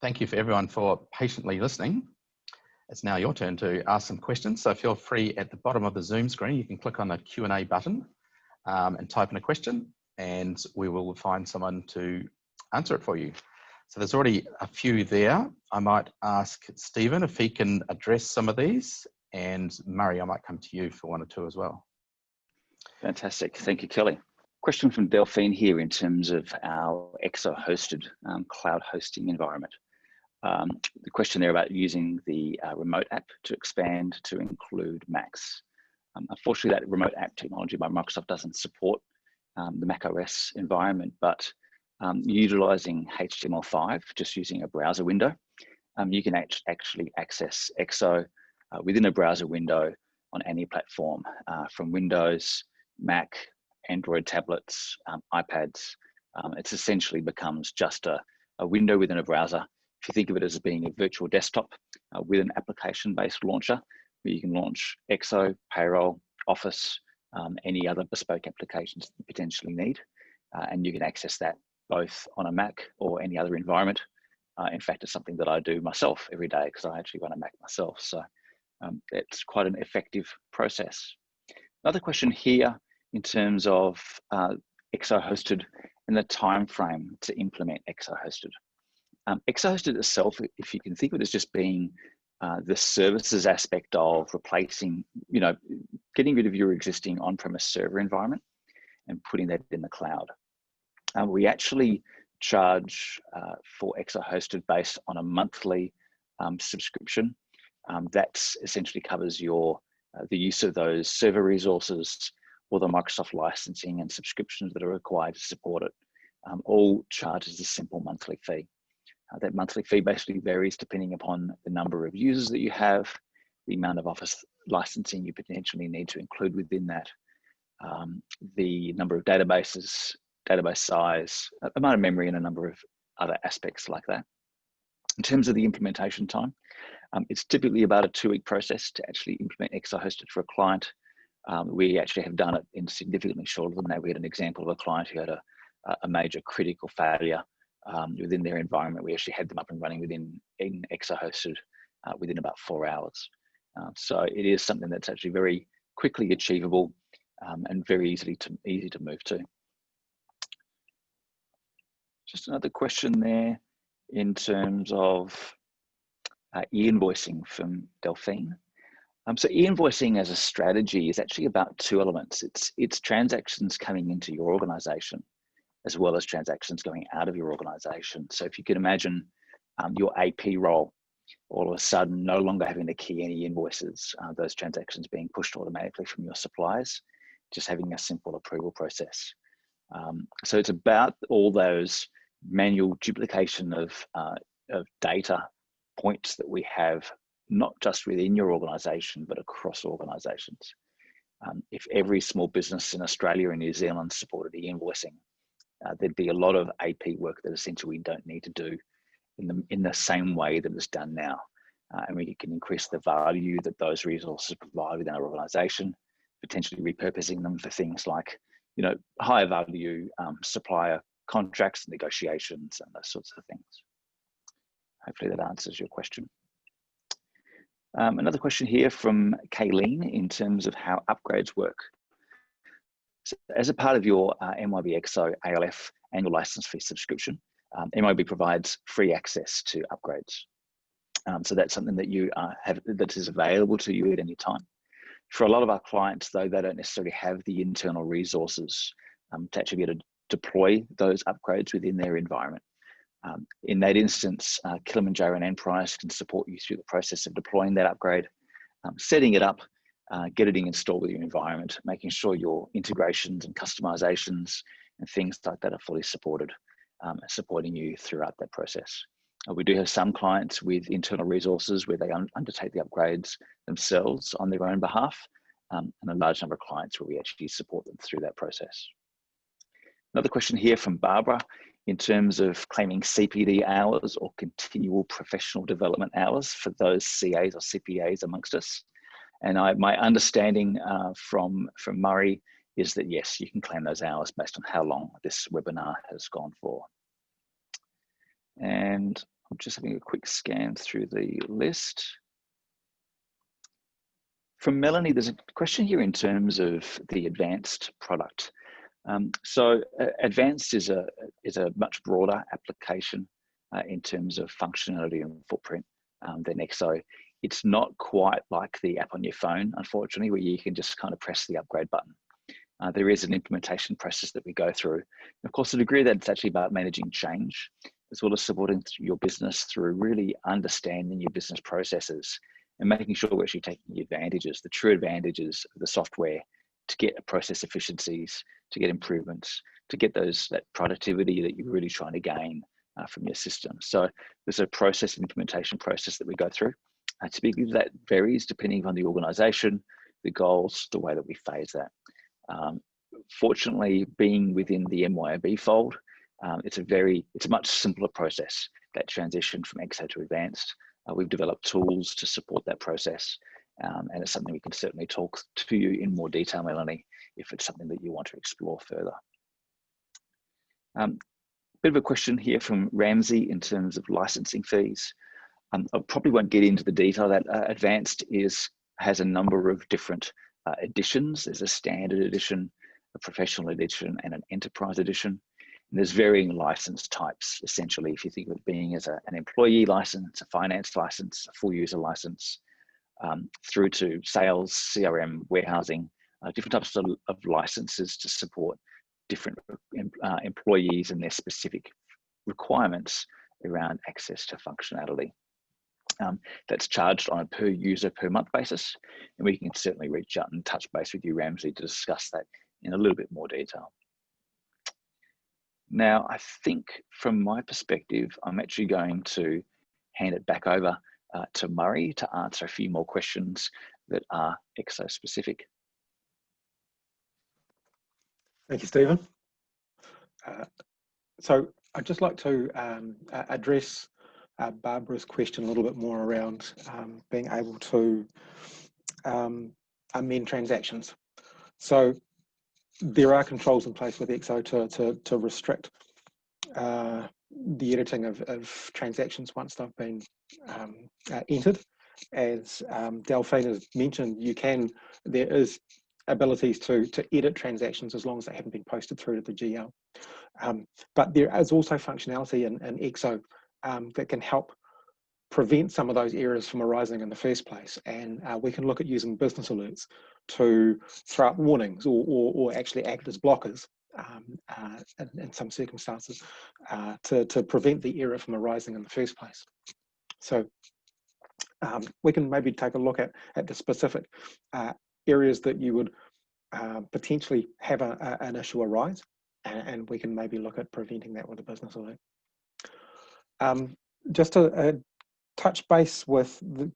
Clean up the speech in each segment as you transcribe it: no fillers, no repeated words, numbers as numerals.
thank you for everyone for patiently listening. It's now your turn to ask some questions. So feel free at the bottom of the Zoom screen, you can click on the Q&A button and type in a question, and we will find someone to answer it for you. So there's already a few there. I might ask Stephen if he can address some of these, and Murray, I might come to you for one or two as well. Fantastic, thank you, Kelly. Question from Delphine here in terms of our ExoHosted cloud hosting environment. The question there about using the remote app to expand to include Macs. Unfortunately, that remote app technology by Microsoft doesn't support the macOS environment, but utilizing HTML5, just using a browser window, you can actually access Exo within a browser window on any platform, from Windows, Mac, Android tablets, iPads. It essentially becomes just a window within a browser. If you think of it as being a virtual desktop with an application-based launcher, where you can launch Exo, Payroll, Office, any other bespoke applications that you potentially need. And you can access that both on a Mac or any other environment. In fact, it's something that I do myself every day because I actually run a Mac myself. So it's quite an effective process. Another question here in terms of ExoHosted and the time frame to implement ExoHosted. ExoHosted itself, if you can think of it as just being the services aspect of replacing, getting rid of your existing on-premise server environment and putting that in the cloud. We actually charge for ExoHosted based on a monthly subscription. That essentially covers the use of those server resources or the Microsoft licensing and subscriptions that are required to support it. All charges a simple monthly fee. That monthly fee basically varies depending upon the number of users that you have, the amount of Office licensing you potentially need to include within that, the number of databases, database size, amount of memory, and a number of other aspects like that. In terms of the implementation time, it's typically about a 2-week process to actually implement ExoHosted for a client. We actually have done it in significantly shorter than that. We had an example of a client who had a major critical failure within their environment. We actually had them up and running in ExoHosted within about 4 hours. So it is something that's actually very quickly achievable and very easy to move to. Just another question there in terms of e-invoicing from Delphine. So e-invoicing as a strategy is actually about 2 elements. It's transactions coming into your organization as well as transactions going out of your organization. So if you can imagine your AP role all of a sudden no longer having to key any invoices, those transactions being pushed automatically from your suppliers, just having a simple approval process. So it's about all those manual duplication of data points that we have, not just within your organization, but across organizations. If every small business in Australia and New Zealand supported e-invoicing, there'd be a lot of AP work that essentially we don't need to do in the same way that it's done now. And we can increase the value that those resources provide within our organization, potentially repurposing them for things like, higher value supplier contracts, negotiations, and those sorts of things. Hopefully that answers your question. Another question here from Kayleen in terms of how upgrades work. So as a part of your MYOB Exo ALF annual license fee subscription, MYOB provides free access to upgrades. So that's something that you that is available to you at any time. For a lot of our clients, though, they don't necessarily have the internal resources to actually be able to deploy those upgrades within their environment. In that instance, Kilimanjaro and Enterprise can support you through the process of deploying that upgrade, setting it up, getting it installed with your environment, making sure your integrations and customizations and things like that are fully supported, supporting you throughout that process. We do have some clients with internal resources where they undertake the upgrades themselves on their own behalf, and a large number of clients where we actually support them through that process. Another question here from Barbara in terms of claiming CPD hours or continual professional development hours for those CAs or CPAs amongst us. And my understanding from Murray is that yes, you can claim those hours based on how long this webinar has gone for. And I'm just having a quick scan through the list. From Melanie, there's a question here in terms of the advanced product. So advanced is a much broader application in terms of functionality and footprint than Exo. It's not quite like the app on your phone, unfortunately, where you can just kind of press the upgrade button. There is an implementation process that we go through. And of course, the degree that it's actually about managing change, as well as supporting your business through really understanding your business processes and making sure we're actually taking the advantages, the true advantages of the software to get process efficiencies, to get improvements, to get that productivity that you're really trying to gain from your system. So there's a process, implementation process that we go through. Typically that varies depending on the organization, the goals, the way that we phase that. Fortunately, being within the MYOB fold, it's a much simpler process, that transition from Exo to Advanced. We've developed tools to support that process, and it's something we can certainly talk to you in more detail, Melanie, if it's something that you want to explore further. Bit of a question here from Ramsey in terms of licensing fees. I probably won't get into the detail that Advanced has a number of different editions. There's a standard edition, a professional edition, and an enterprise edition. And there's varying license types, essentially, if you think of it being as an employee license, a finance license, a full user license, through to sales, CRM, warehousing, different types of licenses to support different employees and their specific requirements around access to functionality. That's charged on a per user per month basis, and we can certainly reach out and touch base with you, Ramsey, to discuss that in a little bit more detail. Now, I think from my perspective, I'm actually going to hand it back over to Murray to answer a few more questions that are Exo specific. Thank you, Stephen. So I'd just like to address Barbara's question a little bit more around being able to amend transactions. So there are controls in place with Exo to restrict the editing of transactions once they've been entered. As Delphine has mentioned, there is abilities to edit transactions as long as they haven't been posted through to the GL. But there is also functionality in Exo that can help prevent some of those errors from arising in the first place. And we can look at using business alerts to throw up warnings or actually act as blockers in some circumstances to prevent the error from arising in the first place. So we can maybe take a look at the specific areas that you would potentially have an issue arise, and we can maybe look at preventing that with a business alert. Just to touch base with the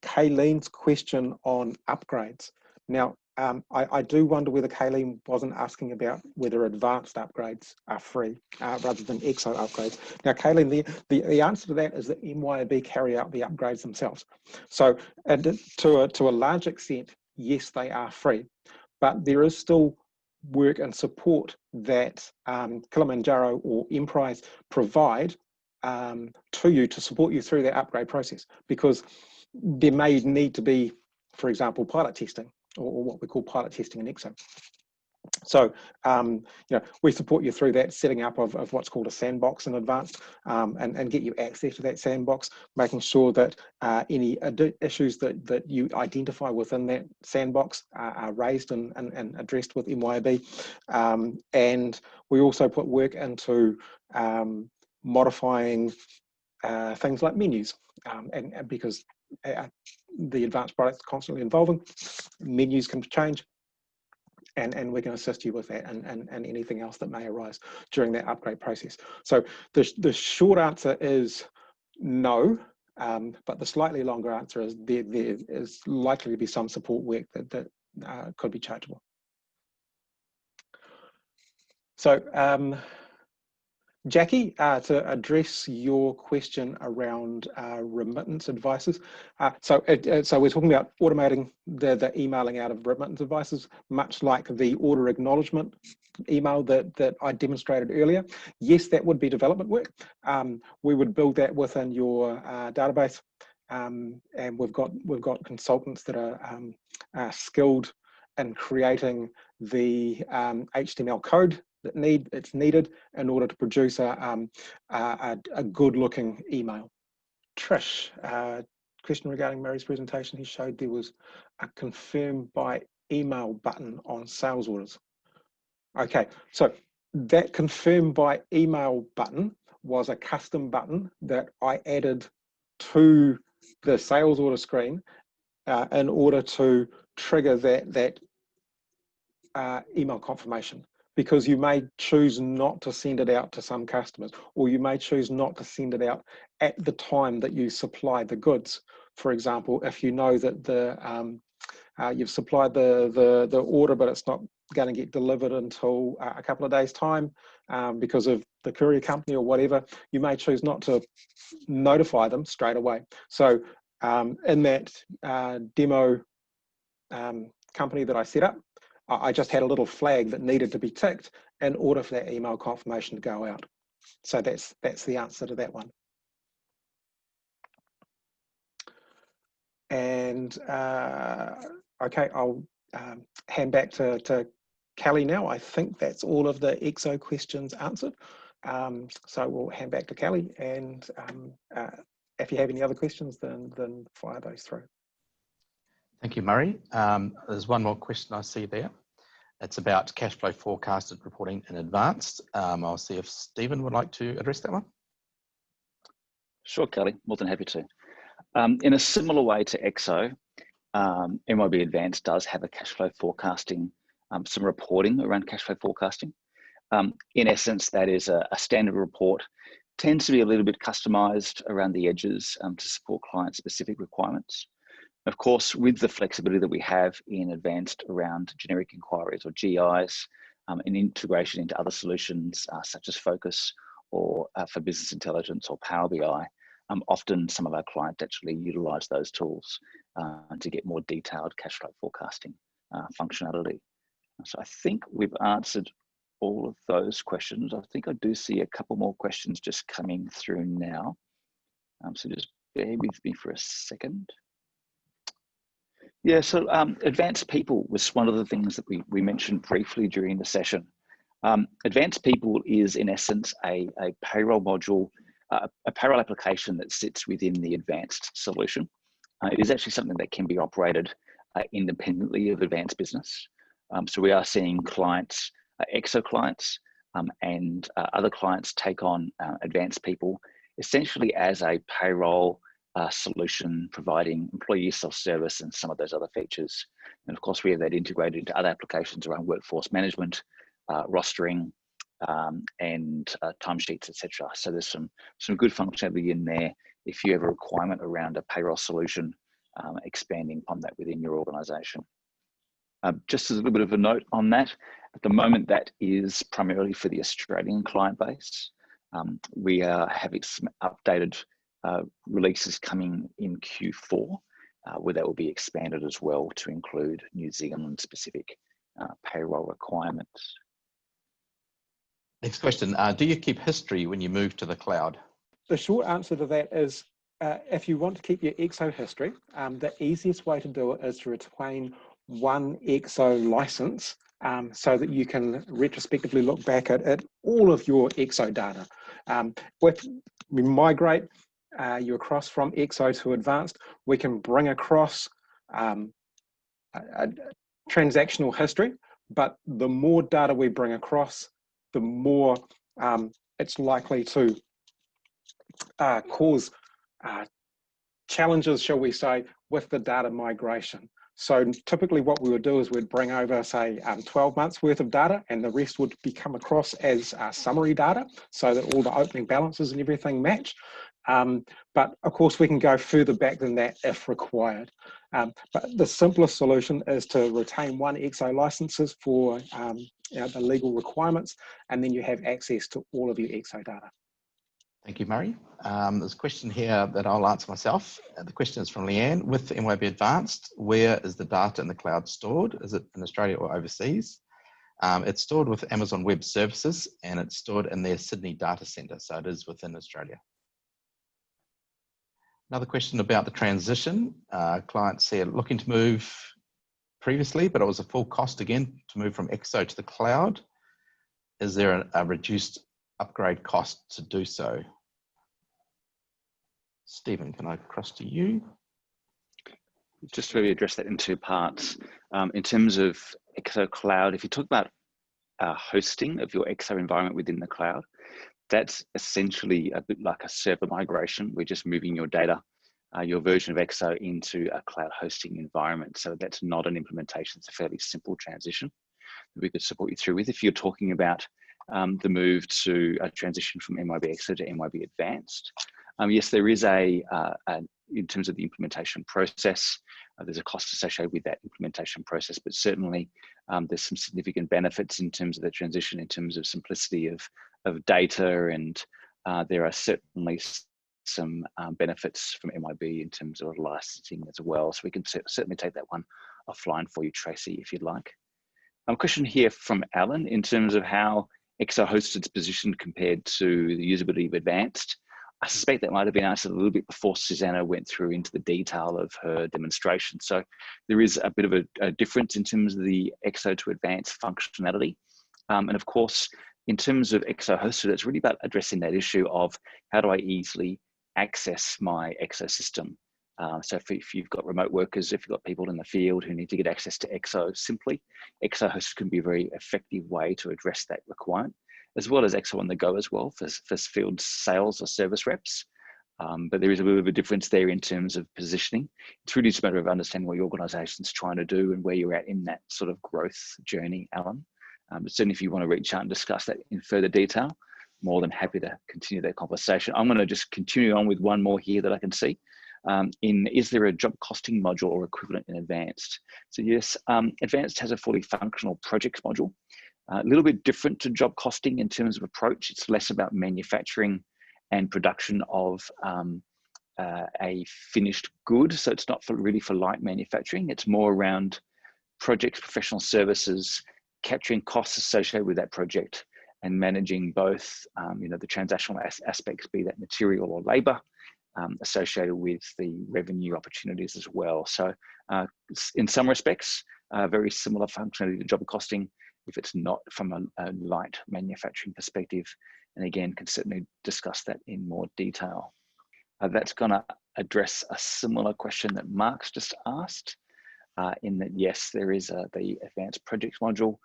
Kayleen's question on upgrades. Now, I do wonder whether Kayleen wasn't asking about whether advanced upgrades are free rather than Exo upgrades. Now, Kayleen, the answer to that is that MYOB carry out the upgrades themselves. So to a large extent, yes, they are free, but there is still work and support that Kilimanjaro or Emprise provide to you to support you through that upgrade process, because there may need to be, for example, pilot testing or what we call pilot testing in Exo. So, we support you through that setting up of what's called a sandbox in Advanced, and get you access to that sandbox, making sure that any issues that you identify within that sandbox are raised and addressed with MYOB. And we also put work into modifying things like menus, and because the advanced products are constantly evolving, menus can change, and we can assist you with that and anything else that may arise during that upgrade process. So the short answer is no, but the slightly longer answer is there is likely to be some support work that could be chargeable. So Jackie, to address your question around remittance advices. So we're talking about automating the emailing out of remittance advices, much like the order acknowledgement email that I demonstrated earlier. Yes, that would be development work. We would build that within your database, and we've got consultants that are skilled in creating the HTML code that it's needed in order to produce a good looking email. Trish, question regarding Mary's presentation. He showed there was a confirm by email button on sales orders. Okay, so that confirm by email button was a custom button that I added to the sales order screen in order to trigger that email confirmation, because you may choose not to send it out to some customers, or you may choose not to send it out at the time that you supply the goods. For example, if you know that you've supplied the order, but it's not going to get delivered until a couple of days' time because of the courier company or whatever, you may choose not to notify them straight away. So in that demo company that I set up, I just had a little flag that needed to be ticked in order for that email confirmation to go out. So that's the answer to that one. And okay, I'll hand back to Kelly now. I think that's all of the EXO questions answered. So we'll hand back to Kelly, and if you have any other questions, then fire those through. Thank you, Murray. There's one more question I see there. It's about cash flow forecasted reporting in advance. I'll see if Stephen would like to address that one. Sure, Kelly, more than happy to. In a similar way to Exo, MYOB Advanced does have a cash flow forecasting, some reporting around cash flow forecasting. In essence, that is a standard report, tends to be a little bit customized around the edges to support client-specific requirements. Of course, with the flexibility that we have in Advanced around generic inquiries or GIs, and integration into other solutions such as Focus or for business intelligence or Power BI, often some of our clients actually utilize those tools to get more detailed cash flow forecasting functionality. So I think we've answered all of those questions. I think I do see a couple more questions just coming through now. So just bear with me for a second. Yeah, so advanced people was one of the things that we mentioned briefly during the session. Advanced people is in essence a payroll module, a payroll application that sits within the advanced solution. It is actually something that can be operated independently of advanced business. So we are seeing clients, Exo clients and other clients take on advanced people essentially as a payroll solution, providing employee self-service and some of those other features. And of course, we have that integrated into other applications around workforce management, rostering, and timesheets, etc. So there's some good functionality in there if you have a requirement around a payroll solution, expanding upon that within your organization. Just as a little bit of a note on that, at the moment that is primarily for the Australian client base. We are having some updated releases coming in Q4, where that will be expanded as well to include New Zealand specific payroll requirements. Next question, do you keep history when you move to the cloud? The short answer to that is if you want to keep your Exo history, the easiest way to do it is to retain one Exo license so that you can retrospectively look back at all of your Exo data. We migrate you across from Exo to Advanced, we can bring across a transactional history, but the more data we bring across, the more it's likely to cause challenges, shall we say, with the data migration. So typically what we would do is we'd bring over, say, 12 months worth of data, and the rest would come across as summary data so that all the opening balances and everything match. But of course, we can go further back than that if required. But the simplest solution is to retain one Exo licenses for the legal requirements, and then you have access to all of your Exo data. Thank you, Murray. There's a question here that I'll answer myself. The question is from Leanne. With MYOB Advanced, where is the data in the cloud stored? Is it in Australia or overseas? It's stored with Amazon Web Services, and it's stored in their Sydney data centre, so it is within Australia. Another question about the transition. Client said looking to move previously, but it was a full cost again to move from Exo to the cloud. Is there a reduced upgrade cost to do so? Stephen, can I cross to you? Just to really address that in two parts. In terms of Exo Cloud, if you talk about hosting of your Exo environment within the cloud, that's essentially a bit like a server migration. We're just moving your data, your version of Exo into a cloud hosting environment. So that's not an implementation. It's a fairly simple transition that we could support you through with. If you're talking about the move to a transition from MYOB Exo to MYOB Advanced, yes, there is in terms of the implementation process, there's a cost associated with that implementation process, but certainly there's some significant benefits in terms of the transition, in terms of simplicity of data, and there are certainly some benefits from MYOB in terms of licensing as well. So we can certainly take that one offline for you, Tracy, if you'd like. A question here from Alan in terms of how ExoHosted's positioned compared to the usability of Advanced. I suspect that might have been answered a little bit before Susanna went through into the detail of her demonstration. So there is a bit of a difference in terms of the Exo to Advanced functionality. And of course, in terms of ExoHosted, it's really about addressing that issue of how do I easily access my Exo system. So if you've got remote workers, if you've got people in the field who need to get access to Exo simply, ExoHosted can be a very effective way to address that requirement, as well as Exo on the go as well for field sales or service reps. But there is a bit of a difference there in terms of positioning. It's really just a matter of understanding what your organization's trying to do and where you're at in that sort of growth journey, Alan. But certainly if you want to reach out and discuss that in further detail, more than happy to continue that conversation. I'm going to just continue on with one more here that I can see. Is there a job costing module or equivalent in Advanced? So yes, Advanced has a fully functional projects module. A little bit different to job costing in terms of approach. It's less about manufacturing and production of a finished good. So it's not really for light manufacturing. It's more around projects, professional services, capturing costs associated with that project and managing both the transactional aspects, be that material or labor, associated with the revenue opportunities as well. So in some respects, very similar functionality to job costing if it's not from a light manufacturing perspective. And again, can certainly discuss that in more detail. That's going to address a similar question that Mark's just asked, in that, yes, there is the advanced projects module.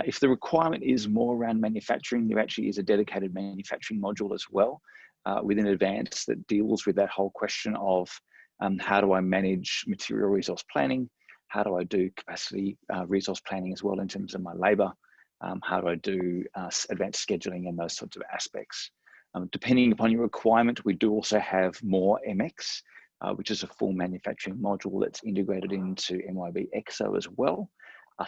If the requirement is more around manufacturing, there actually is a dedicated manufacturing module as well within Advanced that deals with that whole question of how do I manage material resource planning? How do I do capacity resource planning as well in terms of my labor? How do I do advanced scheduling and those sorts of aspects? Depending upon your requirement, we do also have more MX, which is a full manufacturing module that's integrated into MYOB Exo as well.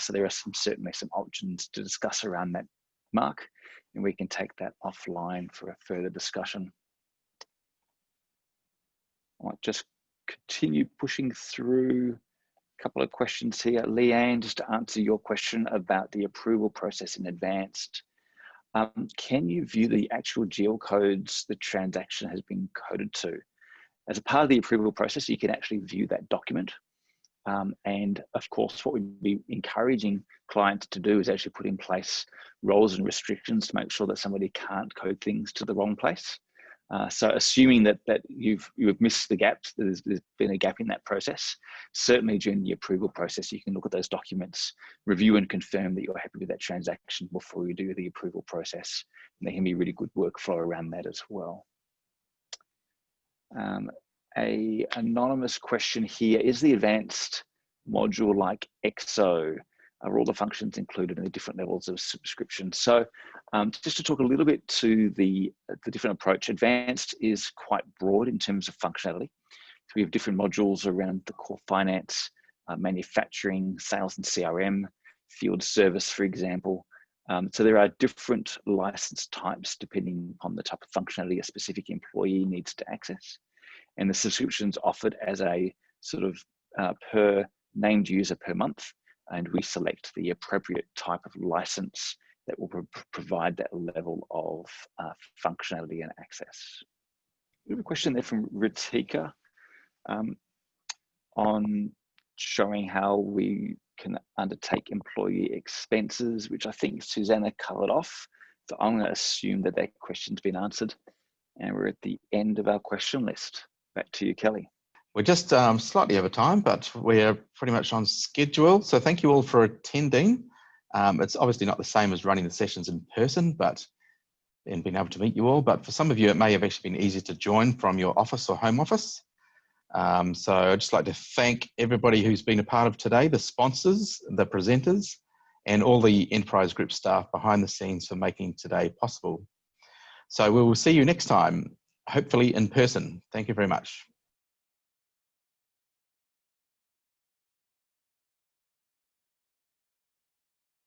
So there are certainly some options to discuss around that, Mark, and we can take that offline for a further discussion. I might just continue pushing through a couple of questions here. Leanne, just to answer your question about the approval process in Advanced. Can you view the actual geocodes the transaction has been coded to? As a part of the approval process, you can actually view that document. And of course, what we'd be encouraging clients to do is actually put in place roles and restrictions to make sure that somebody can't code things to the wrong place. So assuming that you've missed the gaps, there's been a gap in that process, certainly during the approval process, you can look at those documents, review and confirm that you're happy with that transaction before you do the approval process. And there can be really good workflow around that as well. A anonymous question here, is the advanced module like Exo? are all the functions included in the different levels of subscription. So just to talk a little bit to the different approach, Advanced is quite broad in terms of functionality. So we have different modules around the core finance, manufacturing, sales and CRM, field service, for example. So there are different license types depending on the type of functionality a specific employee needs to access. And the subscription's offered as a sort of per named user per month, and we select the appropriate type of license that will provide that level of functionality and access. We have a question there from Ritika on showing how we can undertake employee expenses, which I think Susanna covered off. So I'm going to assume that that question's been answered, and we're at the end of our question list. Back to you, Kelly. We're just slightly over time, but we're pretty much on schedule. So thank you all for attending. It's obviously not the same as running the sessions in person, and being able to meet you all. But for some of you, it may have actually been easier to join from your office or home office. So I'd just like to thank everybody who's been a part of today, the sponsors, the presenters, and all the Enterprise Group staff behind the scenes for making today possible. So we will see you next time, hopefully in person. Thank you very much.